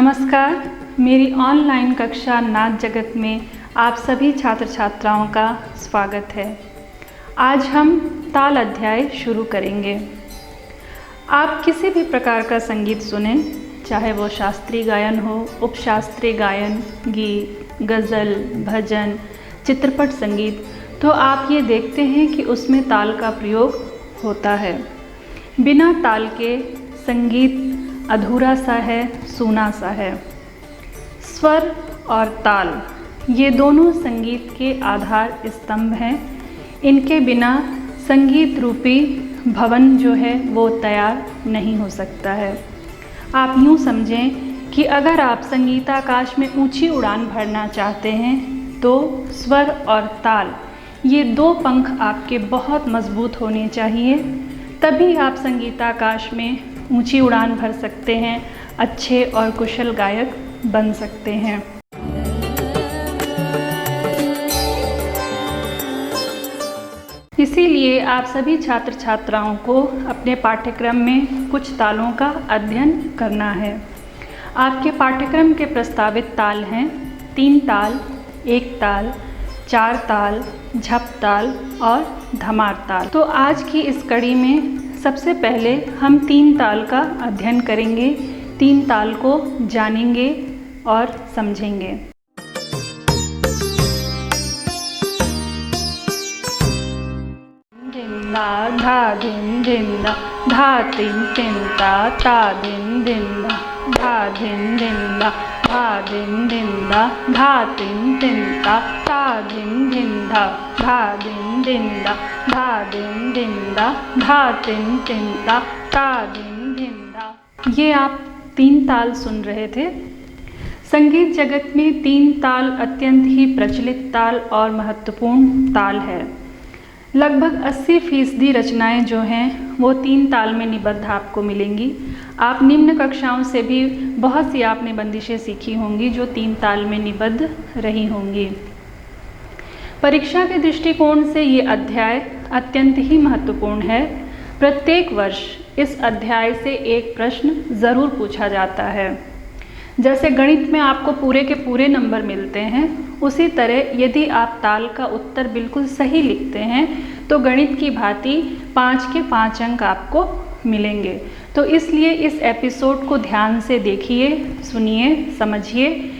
नमस्कार। मेरी ऑनलाइन कक्षा नाद जगत में आप सभी छात्र छात्राओं का स्वागत है। आज हम ताल अध्याय शुरू करेंगे। आप किसी भी प्रकार का संगीत सुनें, चाहे वो शास्त्रीय गायन हो, उपशास्त्रीय गायन, गीत, गज़ल, भजन, चित्रपट संगीत, तो आप ये देखते हैं कि उसमें ताल का प्रयोग होता है। बिना ताल के संगीत अधूरा सा है, सूना सा है। स्वर और ताल ये दोनों संगीत के आधार स्तंभ हैं। इनके बिना संगीत रूपी भवन जो है वो तैयार नहीं हो सकता है। आप यूँ समझें कि अगर आप संगीताकाश में ऊंची उड़ान भरना चाहते हैं तो स्वर और ताल ये दो पंख आपके बहुत मजबूत होने चाहिए, तभी आप संगीताकाश में ऊंची उड़ान भर सकते हैं, अच्छे और कुशल गायक बन सकते हैं। इसीलिए आप सभी छात्र छात्राओं को अपने पाठ्यक्रम में कुछ तालों का अध्ययन करना है। आपके पाठ्यक्रम के प्रस्तावित ताल हैं 3 ताल, 1 ताल, 4 ताल, झप ताल और धमार ताल। तो आज की इस कड़ी में सबसे पहले हम 3 ताल का अध्ययन करेंगे, 3 ताल को जानेंगे और समझेंगे। धिंदा धा धिन धिंदा धा तिन तिंता ता धिन धिंदा धा धिन धिंदा धा धिन धिंदा धा तिन तिंता ता धिन धिंदा धा धिन धिंदा धा धिन धिंदा धा तिन तिंता ता धिन धिंदा। ये आप 3 ताल सुन रहे थे। संगीत जगत में 3 ताल अत्यंत ही प्रचलित ताल और महत्वपूर्ण ताल है। लगभग 80% रचनाएं जो हैं वो 3 ताल में निबद्ध आपको मिलेंगी। आप निम्न कक्षाओं से भी बहुत सी आपने बंदिशें सीखी होंगी जो 3 ताल में निबद्ध रही होंगी। परीक्षा के दृष्टिकोण से ये अध्याय अत्यंत ही महत्वपूर्ण है। प्रत्येक वर्ष इस अध्याय से एक प्रश्न ज़रूर पूछा जाता है। जैसे गणित में आपको पूरे के पूरे नंबर मिलते हैं, उसी तरह यदि आप ताल का उत्तर बिल्कुल सही लिखते हैं तो गणित की भांति 5 के 5 अंक आपको मिलेंगे। तो इसलिए इस एपिसोड को ध्यान से देखिए, सुनिए, समझिए।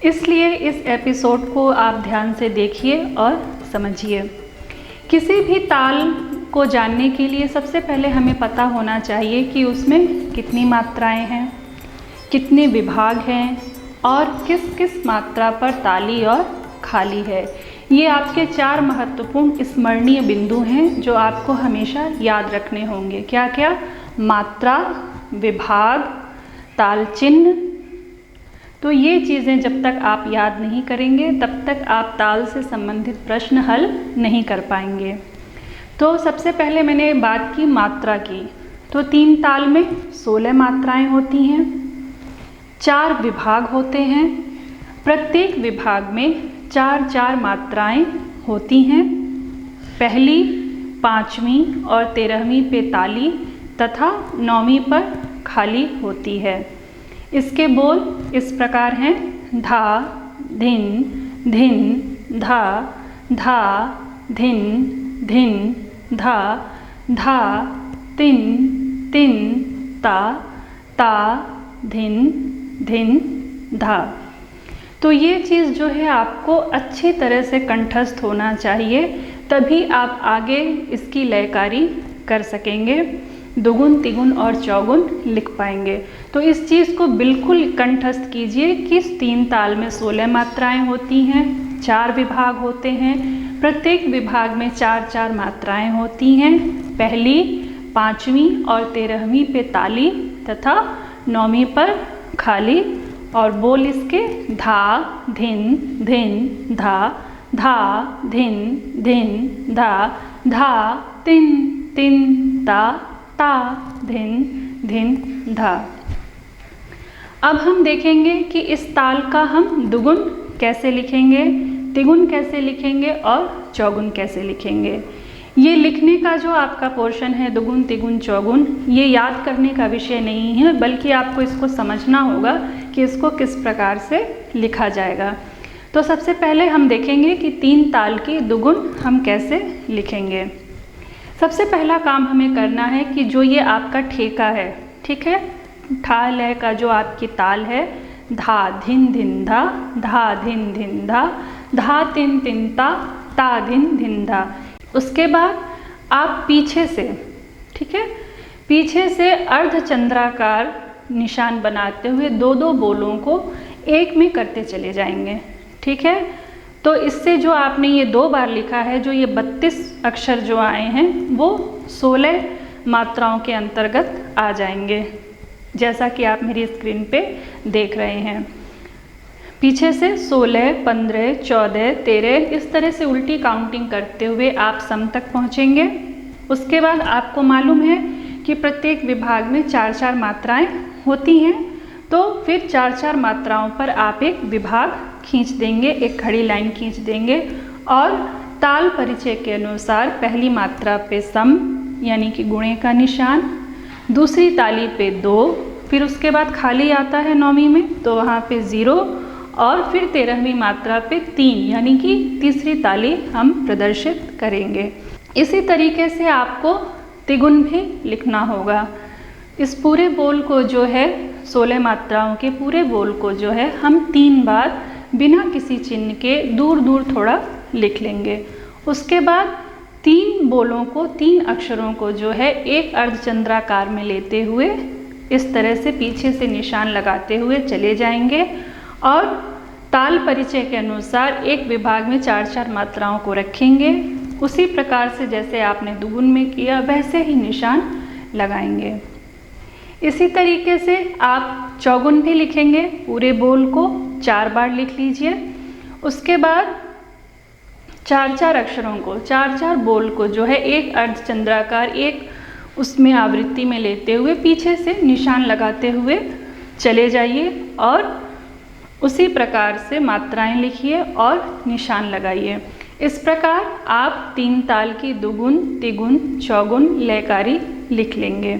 इसलिए इस एपिसोड को आप ध्यान से देखिए और समझिए। किसी भी ताल को जानने के लिए सबसे पहले हमें पता होना चाहिए कि उसमें कितनी मात्राएं हैं, कितने विभाग हैं और किस किस मात्रा पर ताली और खाली है। ये आपके 4 महत्वपूर्ण स्मरणीय बिंदु हैं जो आपको हमेशा याद रखने होंगे। क्या क्या? मात्रा, विभाग, ताल चिन्ह। तो ये चीज़ें जब तक आप याद नहीं करेंगे तब तक आप ताल से संबंधित प्रश्न हल नहीं कर पाएंगे। तो सबसे पहले मैंने बात की मात्रा की। तो 3 ताल में 16 मात्राएं होती हैं, 4 विभाग होते हैं। प्रत्येक विभाग में 4-4 मात्राएं होती हैं। पहली, 5वीं और 13वीं पे ताली तथा 9वीं पर खाली होती है। इसके बोल इस प्रकार हैं: धा, धिन, धिन, धा, धा, धिन, धिन, धा, धा, तिन, तिन, ता, ता, धिन, धिन, धा। तो ये चीज़ जो है आपको अच्छी तरह से कंठस्थ होना चाहिए, तभी आप आगे इसकी लयकारी कर सकेंगे, दुगुन, तिगुन और चौगुन लिख पाएंगे। तो इस चीज़ को बिल्कुल कंठस्थ कीजिए कि 3 ताल में 16 मात्राएं होती हैं, 4 विभाग होते हैं। प्रत्येक विभाग में 4-4 मात्राएं होती हैं। पहली, 5वीं और 13वीं पे ताली तथा 9वीं पर खाली। और बोल इसके धा, धिन, धिन, धा, धा, धिन, धिन, धा, धा, तिन, तिन, ता, ता, धिन, धिन, धा। अब हम देखेंगे कि इस ताल का हम दुगुन कैसे लिखेंगे, तिगुन कैसे लिखेंगे और चौगुन कैसे लिखेंगे। ये लिखने का जो आपका पोर्शन है दुगुन तिगुन चौगुन, ये याद करने का विषय नहीं है, बल्कि आपको इसको समझना होगा कि इसको किस प्रकार से लिखा जाएगा। तो सबसे पहले हम देखेंगे कि 3 ताल की दुगुन हम कैसे लिखेंगे। सबसे पहला काम हमें करना है कि जो ये आपका ठेका है, ठीक है, ठा लय का जो आपकी ताल है, धा धिन धिन धा, धा धिन धिन धा, धा तिन तिन ता धिन धिन धा। उसके बाद आप पीछे से, ठीक है, पीछे से अर्धचंद्राकार निशान बनाते हुए 2-2 बोलों को एक में करते चले जाएंगे, ठीक है। तो इससे जो आपने ये 2 बार लिखा है, जो ये 32 अक्षर जो आए हैं वो 16 मात्राओं के अंतर्गत आ जाएंगे, जैसा कि आप मेरी स्क्रीन पे देख रहे हैं। पीछे से 16, 15, 14, 13 इस तरह से उल्टी काउंटिंग करते हुए आप सम तक पहुँचेंगे। उसके बाद आपको मालूम है कि प्रत्येक विभाग में 4-4 मात्राएं होती हैं, तो फिर 4-4 मात्राओं पर आप एक विभाग खींच देंगे, एक खड़ी लाइन खींच देंगे और ताल परिचय के अनुसार पहली मात्रा पे सम यानी कि गुणे का निशान, दूसरी ताली पे 2, फिर उसके बाद खाली आता है 9वीं में तो वहाँ पे 0 और फिर 13वीं मात्रा पे 3 यानी कि तीसरी ताली हम प्रदर्शित करेंगे। इसी तरीके से आपको तिगुन भी लिखना होगा। इस पूरे बोल को जो है 16 मात्राओं के पूरे बोल को जो है हम 3 बार बिना किसी चिन्ह के दूर दूर थोड़ा लिख लेंगे। उसके बाद 3 बोलों को, 3 अक्षरों को जो है एक अर्धचंद्राकार में लेते हुए इस तरह से पीछे से निशान लगाते हुए चले जाएंगे और ताल परिचय के अनुसार एक विभाग में 4-4 मात्राओं को रखेंगे। उसी प्रकार से जैसे आपने दुगुन में किया वैसे ही निशान लगाएंगे। इसी तरीके से आप चौगुन भी लिखेंगे, पूरे बोल को 4 बार लिख लीजिए। उसके बाद 4-4 अक्षरों को, 4-4 बोल को जो है एक अर्धचंद्राकार, एक उसमें आवृत्ति में लेते हुए पीछे से निशान लगाते हुए चले जाइए और उसी प्रकार से मात्राएं लिखिए और निशान लगाइए। इस प्रकार आप 3 ताल की दुगुन, तिगुन, चौगुन लयकारी लिख लेंगे।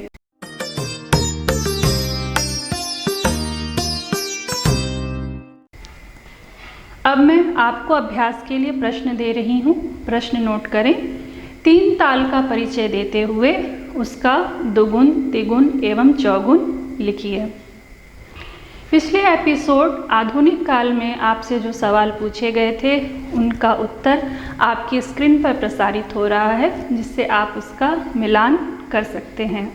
अब मैं आपको अभ्यास के लिए प्रश्न दे रही हूँ, प्रश्न नोट करें। 3 ताल का परिचय देते हुए उसका दुगुन, तिगुन एवं चौगुन लिखिए। पिछले एपिसोड आधुनिक काल में आपसे जो सवाल पूछे गए थे उनका उत्तर आपकी स्क्रीन पर प्रसारित हो रहा है, जिससे आप उसका मिलान कर सकते हैं।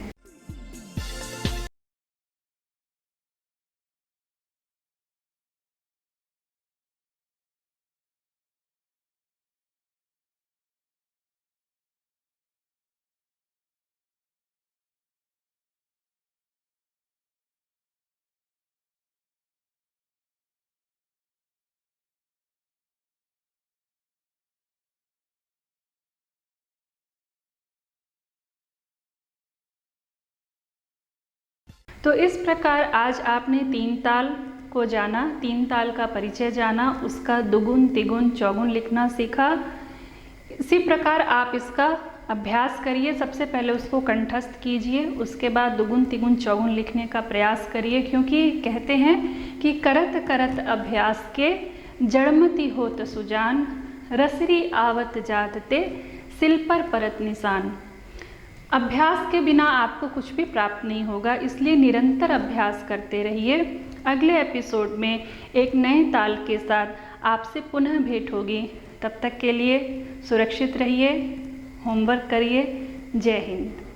तो इस प्रकार आज आपने 3 ताल को जाना, 3 ताल का परिचय जाना, उसका दुगुन, तिगुन, चौगुन लिखना सीखा। इसी प्रकार आप इसका अभ्यास करिए। सबसे पहले उसको कंठस्थ कीजिए, उसके बाद दुगुन, तिगुन, चौगुन लिखने का प्रयास करिए, क्योंकि कहते हैं कि करत करत अभ्यास के जड़मति होत सुजान, रसरी आवत जात ते सिल पर परत निशान। अभ्यास के बिना आपको कुछ भी प्राप्त नहीं होगा, इसलिए निरंतर अभ्यास करते रहिए। अगले एपिसोड में एक नए ताल के साथ आपसे पुनः भेंट होगी। तब तक के लिए सुरक्षित रहिए, होमवर्क करिए। जय हिंद।